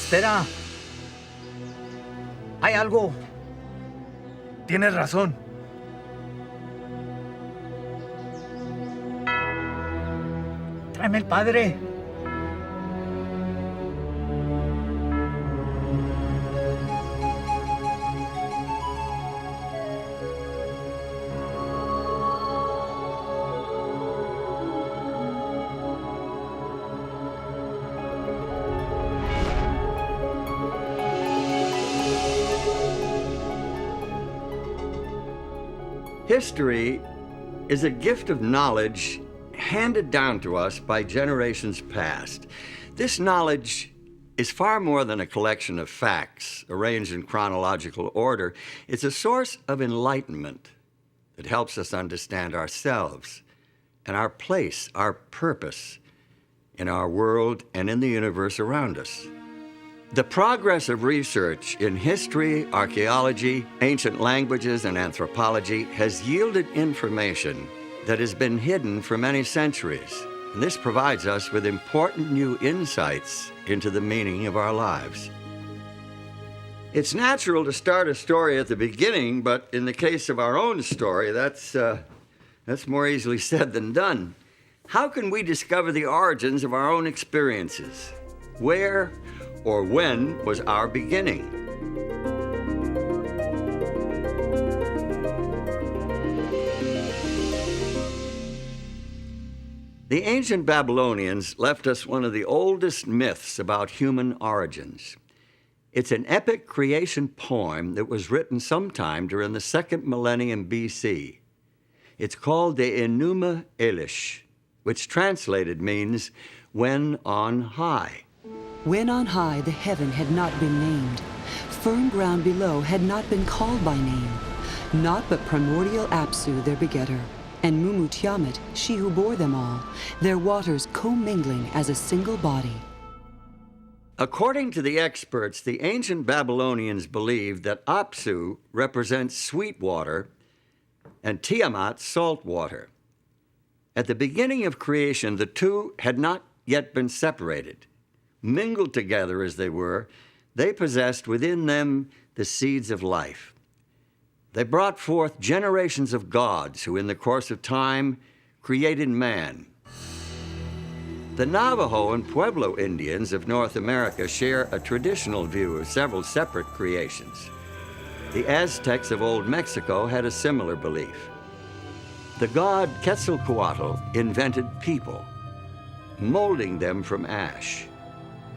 Espera. Hay algo. Tienes razón. Tráeme el padre. History is a gift of knowledge handed down to us by generations past. This knowledge is far more than a collection of facts arranged in chronological order. It's a source of enlightenment that helps us understand ourselves and our place, our purpose in our world and in the universe around us. The progress of research in history, archaeology, ancient languages, and anthropology has yielded information that has been hidden for many centuries. And this provides us with important new insights into the meaning of our lives. It's natural to start a story at the beginning, but in the case of our own story, that's more easily said than done. How can we discover the origins of our own experiences? Where or when was our beginning? The ancient Babylonians left us one of the oldest myths about human origins. It's an epic creation poem that was written sometime during the 2nd millennium BC. It's called the Enuma Elish, which translated means when on high. When on high the heaven had not been named, firm ground below had not been called by name, not but primordial Apsu their begetter, and Mumu Tiamat, she who bore them all, their waters commingling as a single body. According to the experts, the ancient Babylonians believed that Apsu represents sweet water and Tiamat salt water. At the beginning of creation, the two had not yet been separated. Mingled together as they were, they possessed within them the seeds of life. They brought forth generations of gods who, in the course of time, created man. The Navajo and Pueblo Indians of North America share a traditional view of several separate creations. The Aztecs of Old Mexico had a similar belief. The god Quetzalcoatl invented people, molding them from ash.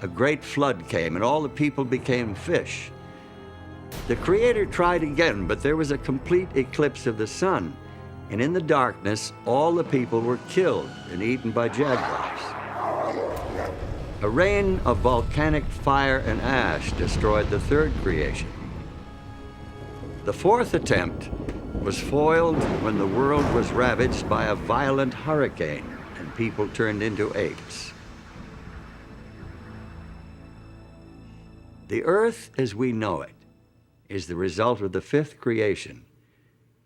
A great flood came, and all the people became fish. The Creator tried again, but there was a complete eclipse of the sun, and in the darkness, all the people were killed and eaten by jaguars. A rain of volcanic fire and ash destroyed the third creation. The fourth attempt was foiled when the world was ravaged by a violent hurricane, and people turned into apes. The earth as we know it is the result of the fifth creation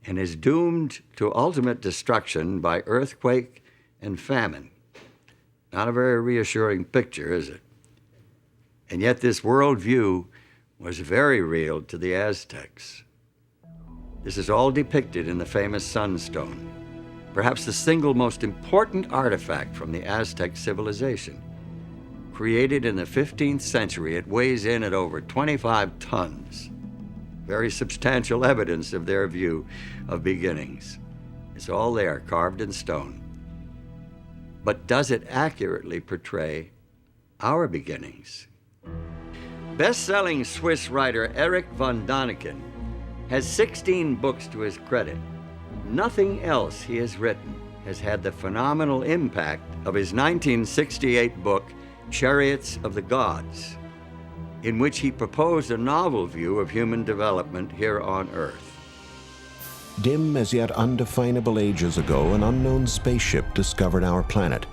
and is doomed to ultimate destruction by earthquake and famine. Not a very reassuring picture, is it? And yet this worldview was very real to the Aztecs. This is all depicted in the famous Sunstone, perhaps the single most important artifact from the Aztec civilization. Created in the 15th century, it weighs in at over 25 tons. Very substantial evidence of their view of beginnings. It's all there, carved in stone. But does it accurately portray our beginnings? Best-selling Swiss writer Erich von Däniken has 16 books to his credit. Nothing else he has written has had the phenomenal impact of his 1968 book, Chariots of the Gods, in which he proposed a novel view of human development here on Earth. Dim as yet undefinable ages ago, an unknown spaceship discovered our planet.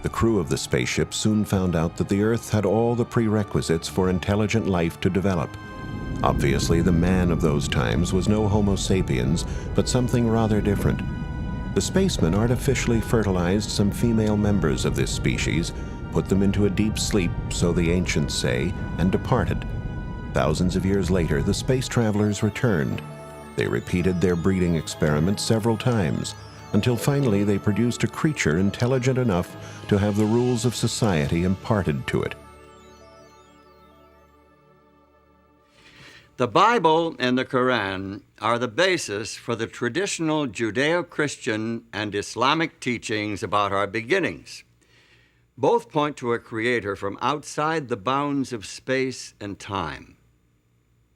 The crew of the spaceship soon found out that the Earth had all the prerequisites for intelligent life to develop. Obviously, the man of those times was no Homo sapiens, but something rather different. The spacemen artificially fertilized some female members of this species, put them into a deep sleep, so the ancients say, and departed. Thousands of years later, the space travelers returned. They repeated their breeding experiments several times, until finally they produced a creature intelligent enough to have the rules of society imparted to it. The Bible and the Quran are the basis for the traditional Judeo-Christian and Islamic teachings about our beginnings. Both point to a creator from outside the bounds of space and time.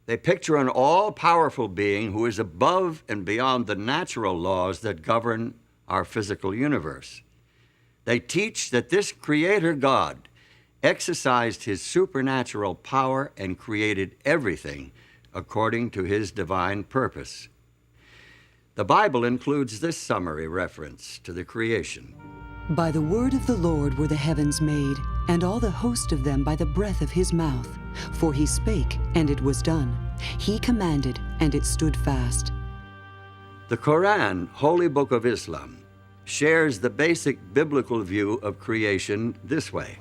They picture an all-powerful being who is above and beyond the natural laws that govern our physical universe. They teach that this creator God exercised his supernatural power and created everything according to his divine purpose. The Bible includes this summary reference to the creation. By the word of the Lord were the heavens made, and all the host of them by the breath of his mouth. For he spake, and it was done. He commanded, and it stood fast. The Quran, Holy Book of Islam, shares the basic biblical view of creation this way.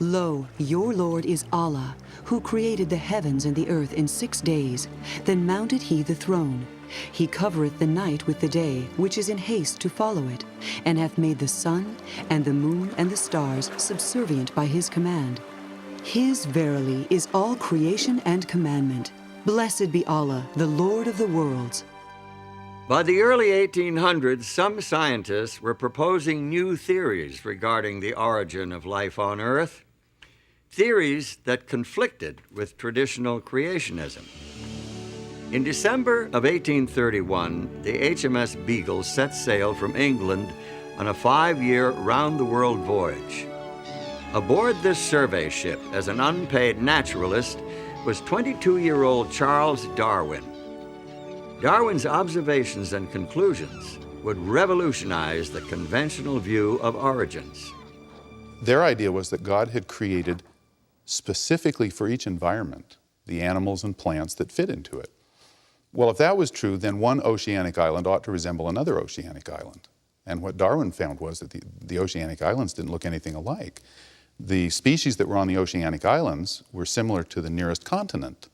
Lo, your Lord is Allah, who created the heavens and the earth in 6 days. Then mounted he the throne. He covereth the night with the day, which is in haste to follow it, and hath made the sun and the moon and the stars subservient by his command. His verily is all creation and commandment. Blessed be Allah, the Lord of the worlds. By the early 1800s, some scientists were proposing new theories regarding the origin of life on Earth, theories that conflicted with traditional creationism. In December of 1831, the HMS Beagle set sail from England on a 5-year round-the-world voyage. Aboard this survey ship as an unpaid naturalist was 22-year-old Charles Darwin. Darwin's observations and conclusions would revolutionize the conventional view of origins. Their idea was that God had created specifically for each environment the animals and plants that fit into it. Well, if that was true, then one oceanic island ought to resemble another oceanic island. And what Darwin found was that the oceanic islands didn't look anything alike. The species that were on the oceanic islands were similar to the nearest continent,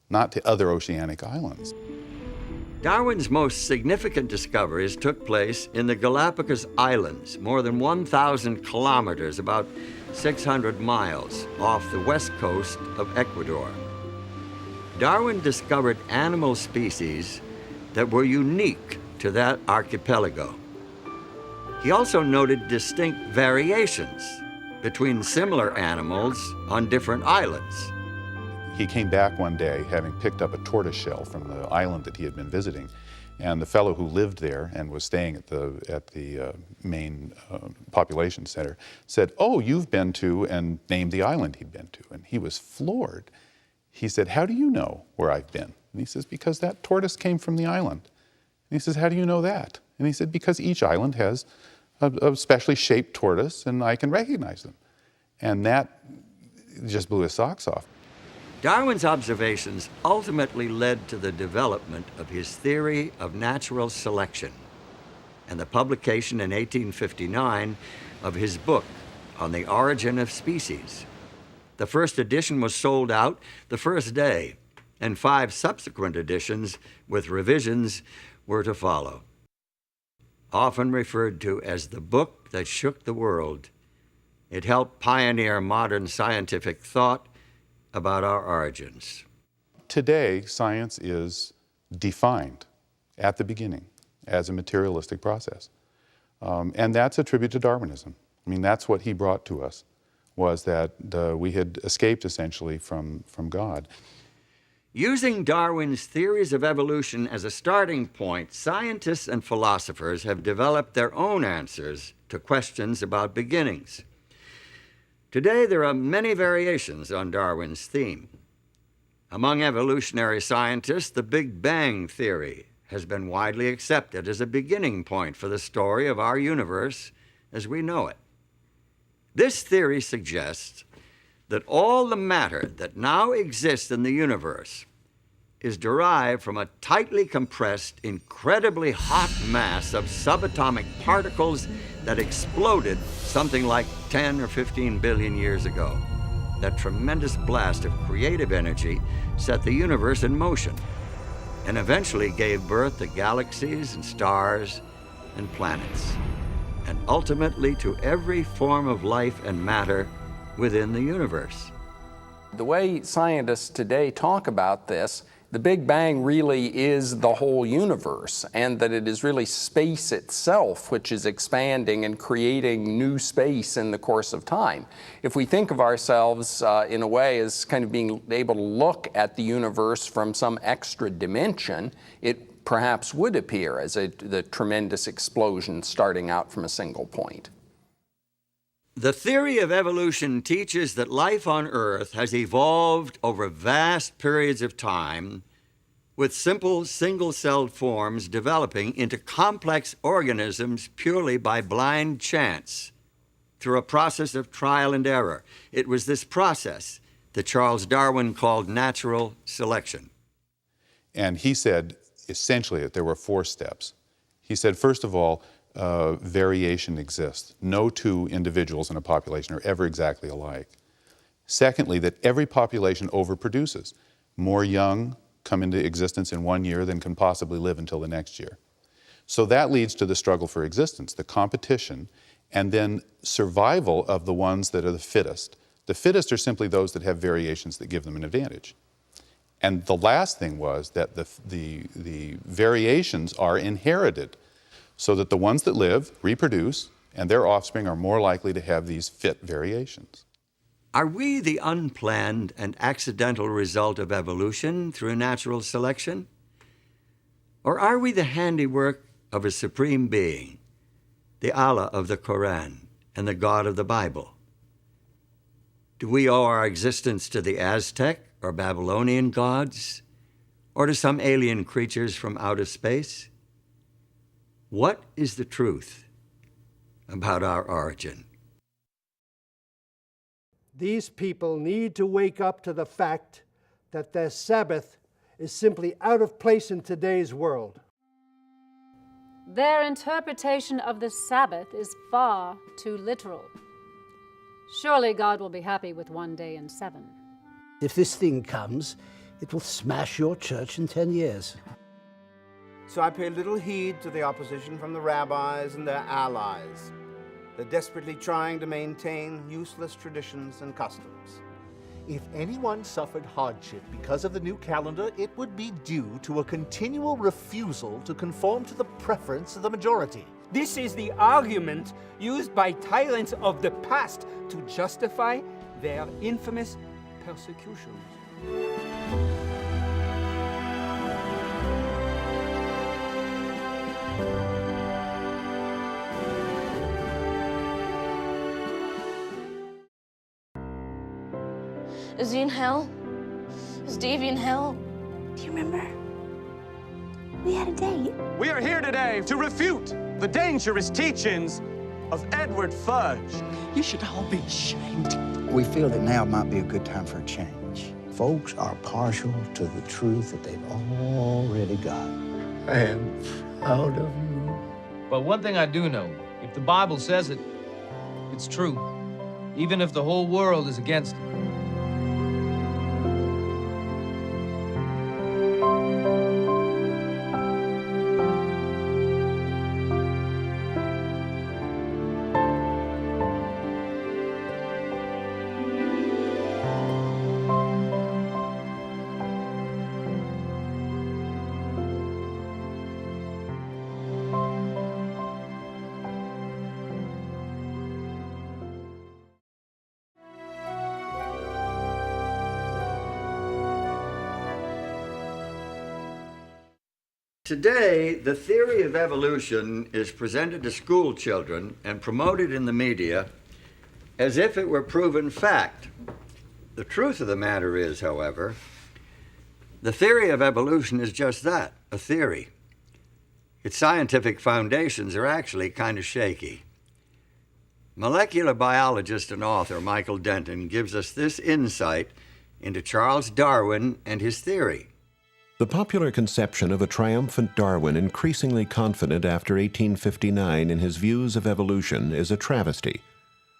not to other oceanic islands. Darwin's most significant discoveries took place in the Galapagos Islands, more than 1,000 kilometers, about 600 miles, off the west coast of Ecuador. Darwin discovered animal species that were unique to that archipelago. He also noted distinct variations between similar animals on different islands. He came back one day having picked up a tortoise shell from the island that he had been visiting, and the fellow who lived there and was staying at the main population center said, "Oh, you've been to," and named the island he'd been to, and he was floored. He said, "How do you know where I've been?" And he says, "Because that tortoise came from the island." And he says, "How do you know that?" And he said, "Because each island has a specially shaped tortoise, and I can recognize them." And that just blew his socks off. Darwin's observations ultimately led to the development of his theory of natural selection and the publication in 1859 of his book on the origin of species. The first edition was sold out the first day, and 5 subsequent editions with revisions were to follow. Often referred to as the book that shook the world, it helped pioneer modern scientific thought about our origins. Today, science is defined at the beginning as a materialistic process. And that's a tribute to Darwinism. I mean, that's what he brought to us, was that we had escaped essentially from God. Using Darwin's theories of evolution as a starting point, scientists and philosophers have developed their own answers to questions about beginnings. Today, there are many variations on Darwin's theme. Among evolutionary scientists, the Big Bang theory has been widely accepted as a beginning point for the story of our universe as we know it. This theory suggests that all the matter that now exists in the universe is derived from a tightly compressed, incredibly hot mass of subatomic particles that exploded something like 10 or 15 billion years ago. That tremendous blast of creative energy set the universe in motion and eventually gave birth to galaxies and stars and planets, and ultimately to every form of life and matter within the universe. The way scientists today talk about this, the Big Bang really is the whole universe, and that it is really space itself which is expanding and creating new space in the course of time. If we think of ourselves in a way as kind of being able to look at the universe from some extra dimension, it perhaps would appear as the tremendous explosion starting out from a single point. The theory of evolution teaches that life on Earth has evolved over vast periods of time, with simple single-celled forms developing into complex organisms purely by blind chance, through a process of trial and error. It was this process that Charles Darwin called natural selection. And he said, essentially, that there were 4 steps. He said, first of all, variation exists. No two individuals in a population are ever exactly alike. Secondly, that every population overproduces. More young come into existence in 1 year than can possibly live until the next year. So that leads to the struggle for existence, the competition, and then survival of the ones that are the fittest. The fittest are simply those that have variations that give them an advantage. And the last thing was that the variations are inherited, so that the ones that live reproduce, and their offspring are more likely to have these fit variations. Are we the unplanned and accidental result of evolution through natural selection? Or are we the handiwork of a supreme being, the Allah of the Quran and the God of the Bible? Do we owe our existence to the Aztec or Babylonian gods, or to some alien creatures from outer space? What is the truth about our origin? These people need to wake up to the fact that their Sabbath is simply out of place in today's world. Their interpretation of the Sabbath is far too literal. Surely God will be happy with 1 day in 7. If this thing comes, it will smash your church in 10 years. So I pay little heed to the opposition from the rabbis and their allies. They're desperately trying to maintain useless traditions and customs. If anyone suffered hardship because of the new calendar, it would be due to a continual refusal to conform to the preference of the majority. This is the argument used by tyrants of the past to justify their infamous persecutions. Is he in hell? Is Davy in hell? Do you remember? We had a date. We are here today to refute the dangerous teachings of Edward Fudge. You should all be ashamed. We feel that now might be a good time for a change. Folks are partial to the truth that they've already got. I am proud of you. But one thing I do know, if the Bible says it, it's true. Even if the whole world is against it. Today, the theory of evolution is presented to school children and promoted in the media as if it were proven fact. The truth of the matter is, however, the theory of evolution is just that, a theory. Its scientific foundations are actually kind of shaky. Molecular biologist and author Michael Denton gives us this insight into Charles Darwin and his theory. The popular conception of a triumphant Darwin increasingly confident after 1859 in his views of evolution is a travesty.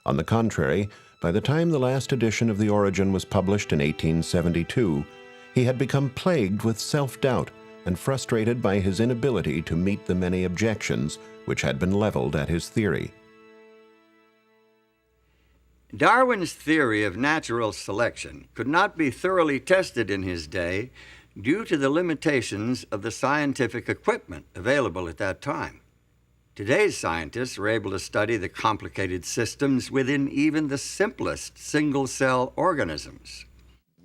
On the contrary, by the time the last edition of The Origin was published in 1872, he had become plagued with self-doubt and frustrated by his inability to meet the many objections which had been leveled at his theory. Darwin's theory of natural selection could not be thoroughly tested in his day due to the limitations of the scientific equipment available at that time. Today's scientists are able to study the complicated systems within even the simplest single-cell organisms.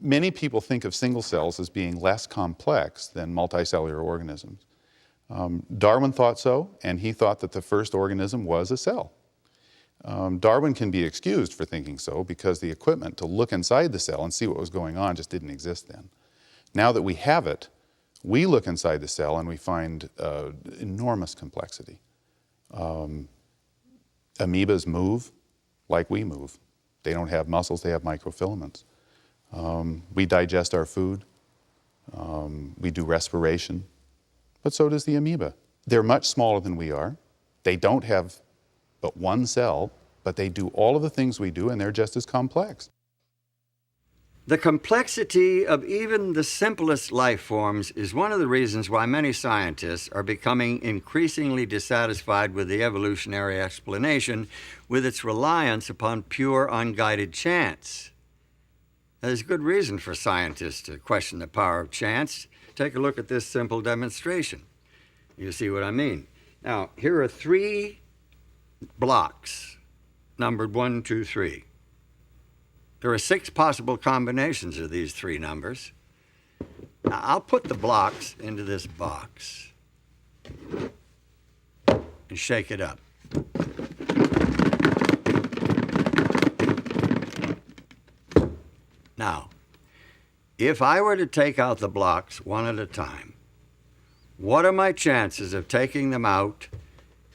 Many people think of single cells as being less complex than multicellular organisms. Darwin thought so, and he thought that the first organism was a cell. Darwin can be excused for thinking so because the equipment to look inside the cell and see what was going on just didn't exist then. Now that we have it, we look inside the cell and we find enormous complexity. Amoebas move like we move. They don't have muscles, they have microfilaments. We digest our food. We do respiration. But so does the amoeba. They're much smaller than we are. They don't have but one cell, but they do all of the things we do, and they're just as complex. The complexity of even the simplest life forms is one of the reasons why many scientists are becoming increasingly dissatisfied with the evolutionary explanation, with its reliance upon pure, unguided chance. There's good reason for scientists to question the power of chance. Take a look at this simple demonstration. You see what I mean. Now, here are 3 blocks, numbered 1, 2, 3. There are 6 possible combinations of these 3 numbers. Now, I'll put the blocks into this box and shake it up. Now, if I were to take out the blocks one at a time, what are my chances of taking them out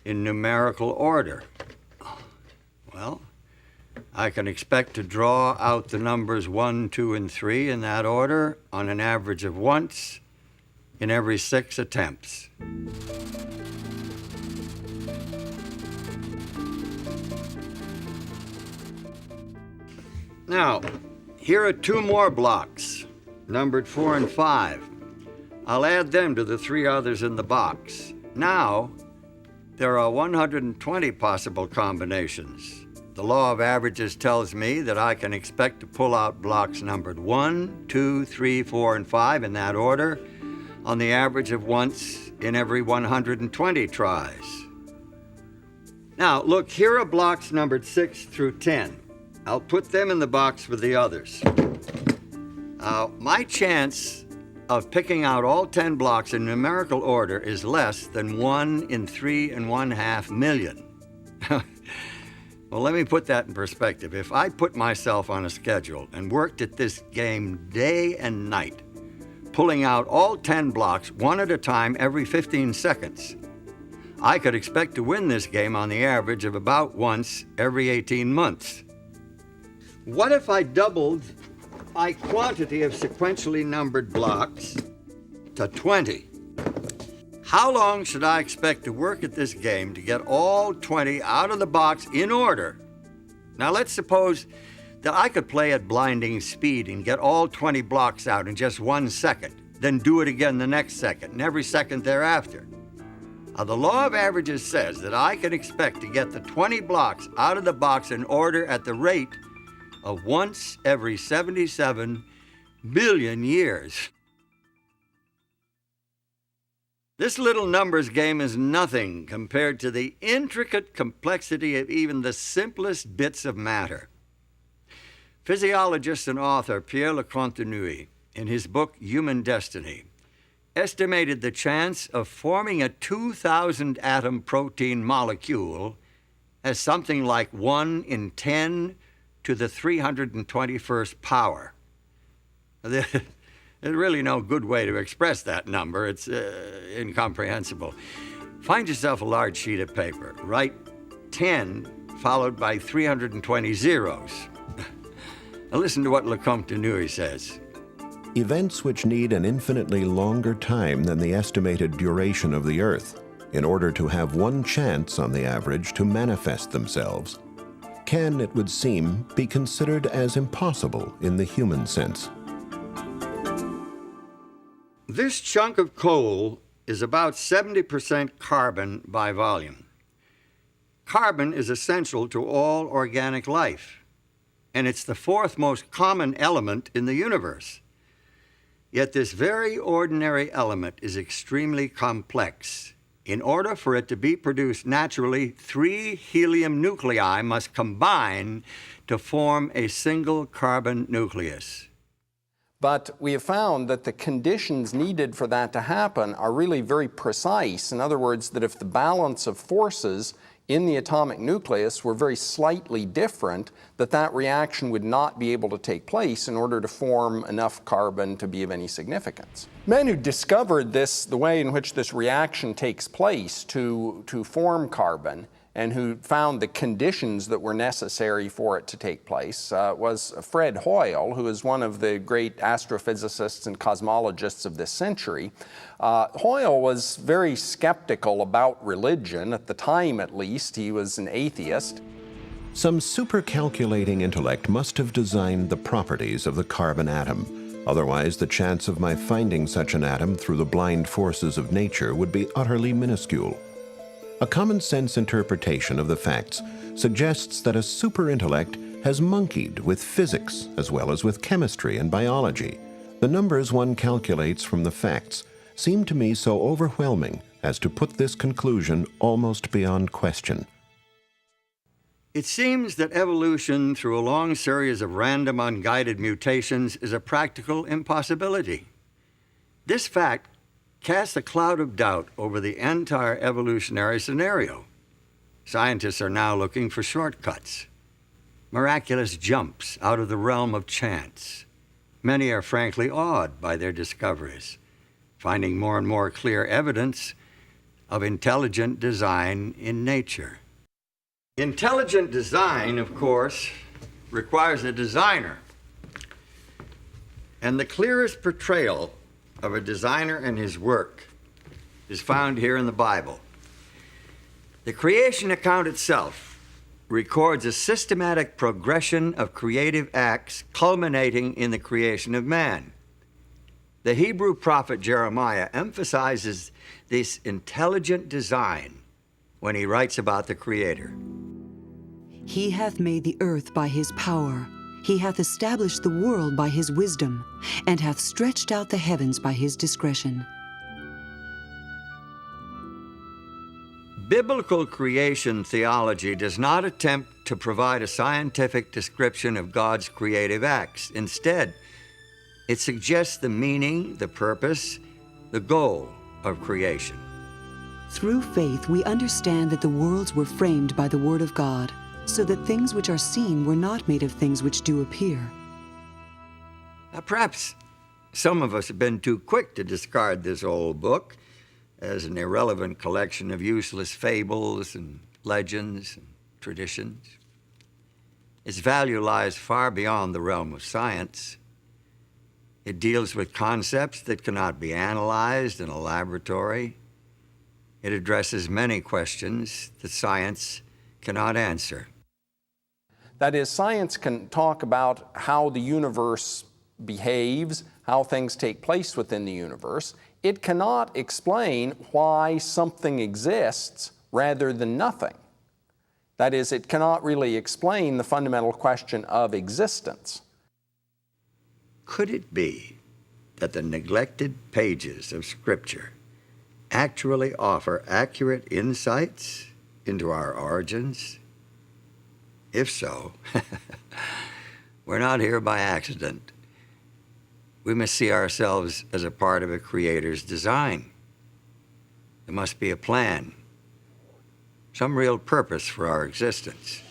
in numerical order? Well, I can expect to draw out the numbers 1, 2, and 3 in that order on an average of once in every 6 attempts. Now, here are 2 more blocks, numbered 4 and 5. I'll add them to the 3 others in the box. Now, there are 120 possible combinations. The law of averages tells me that I can expect to pull out blocks numbered 1, 2, 3, 4, and 5 in that order on the average of once in every 120 tries. Now, look, here are blocks numbered 6 through 10. I'll put them in the box with the others. My chance of picking out all 10 blocks in numerical order is less than 1 in 3.5 million. Well, let me put that in perspective. If I put myself on a schedule and worked at this game day and night, pulling out all 10 blocks one at a time every 15 seconds, I could expect to win this game on the average of about once every 18 months. What if I doubled my quantity of sequentially numbered blocks to 20? How long should I expect to work at this game to get all 20 out of the box in order? Now, let's suppose that I could play at blinding speed and get all 20 blocks out in just 1 second, then do it again the next second and every second thereafter. Now, the law of averages says that I can expect to get the 20 blocks out of the box in order at the rate of once every 77 billion years. This little numbers game is nothing compared to the intricate complexity of even the simplest bits of matter. Physiologist and author Pierre Lecontenue, in his book Human Destiny, estimated the chance of forming a 2,000 atom protein molecule as something like 1 in 10 to the 321st power. There's really no good way to express that number. It's incomprehensible. Find yourself a large sheet of paper. Write 10 followed by 320 zeros. Now listen to what Lecontenue says. events which need an infinitely longer time than the estimated duration of the Earth in order to have one chance on the average to manifest themselves, can, it would seem, be considered as impossible in the human sense. This chunk of coal is about 70% carbon by volume. Carbon is essential to all organic life, and it's the fourth most common element in the universe. Yet this very ordinary element is extremely complex. In order for it to be produced naturally, 3 helium nuclei must combine to form a single carbon nucleus. But we have found that the conditions needed for that to happen are really very precise. In other words, that if the balance of forces in the atomic nucleus were very slightly different, that reaction would not be able to take place in order to form enough carbon to be of any significance. Men who discovered this, the way in which this reaction takes place to form carbon, and who found the conditions that were necessary for it to take place was Fred Hoyle, who is one of the great astrophysicists and cosmologists of this century. Hoyle was very skeptical about religion. At the time, at least, he was an atheist. Some supercalculating intellect must have designed the properties of the carbon atom. Otherwise, the chance of my finding such an atom through the blind forces of nature would be utterly minuscule. A common-sense interpretation of the facts suggests that a superintellect has monkeyed with physics as well as with chemistry and biology. The numbers one calculates from the facts seem to me so overwhelming as to put this conclusion almost beyond question. It seems that evolution through a long series of random unguided mutations is a practical impossibility. This fact casts a cloud of doubt over the entire evolutionary scenario. Scientists are now looking for shortcuts, miraculous jumps out of the realm of chance. Many are frankly awed by their discoveries, finding more and more clear evidence of intelligent design in nature. Intelligent design, of course, requires a designer. And the clearest portrayal of a designer and his work is found here in the Bible. The creation account itself records a systematic progression of creative acts culminating in the creation of man. The Hebrew prophet Jeremiah emphasizes this intelligent design when he writes about the Creator. He hath made the earth by his power. He hath established the world by his wisdom, and hath stretched out the heavens by his discretion. Biblical creation theology does not attempt to provide a scientific description of God's creative acts. Instead, it suggests the meaning, the purpose, the goal of creation. Through faith, we understand that the worlds were framed by the Word of God, so that things which are seen were not made of things which do appear. Now, perhaps some of us have been too quick to discard this old book as an irrelevant collection of useless fables and legends and traditions. Its value lies far beyond the realm of science. It deals with concepts that cannot be analyzed in a laboratory. It addresses many questions that science cannot answer. That is, science can talk about how the universe behaves, how things take place within the universe. It cannot explain why something exists rather than nothing. That is, it cannot really explain the fundamental question of existence. Could it be that the neglected pages of Scripture actually offer accurate insights into our origins? If so, we're not here by accident. We must see ourselves as a part of a Creator's design. There must be a plan, some real purpose for our existence.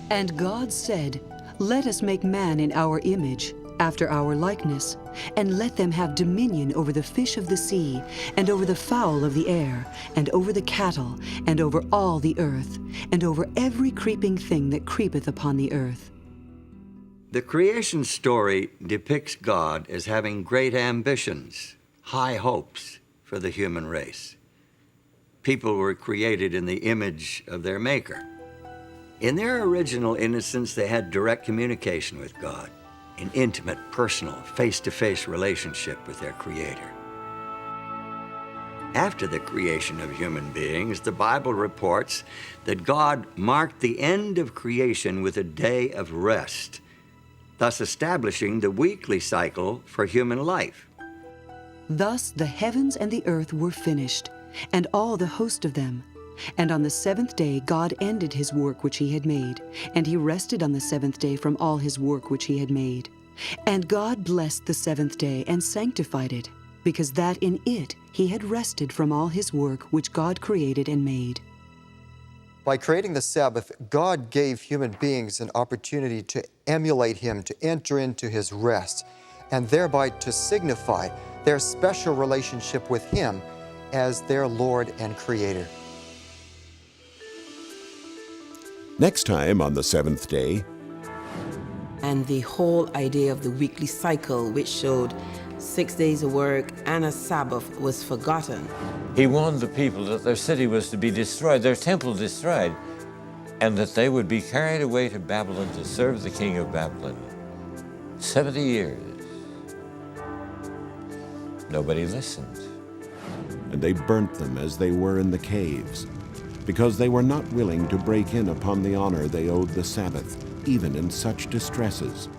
And God said, "Let us make man in our image, after our likeness, and let them have dominion over the fish of the sea, and over the fowl of the air, and over the cattle, and over all the earth, and over every creeping thing that creepeth upon the earth." The creation story depicts God as having great ambitions, high hopes for the human race. People were created in the image of their Maker. In their original innocence, they had direct communication with God, an intimate, personal, face-to-face relationship with their Creator. After the creation of human beings, the Bible reports that God marked the end of creation with a day of rest, thus establishing the weekly cycle for human life. Thus the heavens and the earth were finished, and all the host of them. And on the seventh day God ended his work which he had made, and he rested on the seventh day from all his work which he had made. And God blessed the seventh day and sanctified it, because that in it he had rested from all his work which God created and made. By creating the Sabbath, God gave human beings an opportunity to emulate him, to enter into his rest, and thereby to signify their special relationship with him as their Lord and Creator. Next time on the seventh day. And the whole idea of the weekly cycle, which showed 6 days of work and a Sabbath, was forgotten. He warned the people that their city was to be destroyed, their temple destroyed, and that they would be carried away to Babylon to serve the king of Babylon. 70 years. Nobody listened. And they burnt them as they were in the caves, because they were not willing to break in upon the honor they owed the Sabbath, even in such distresses.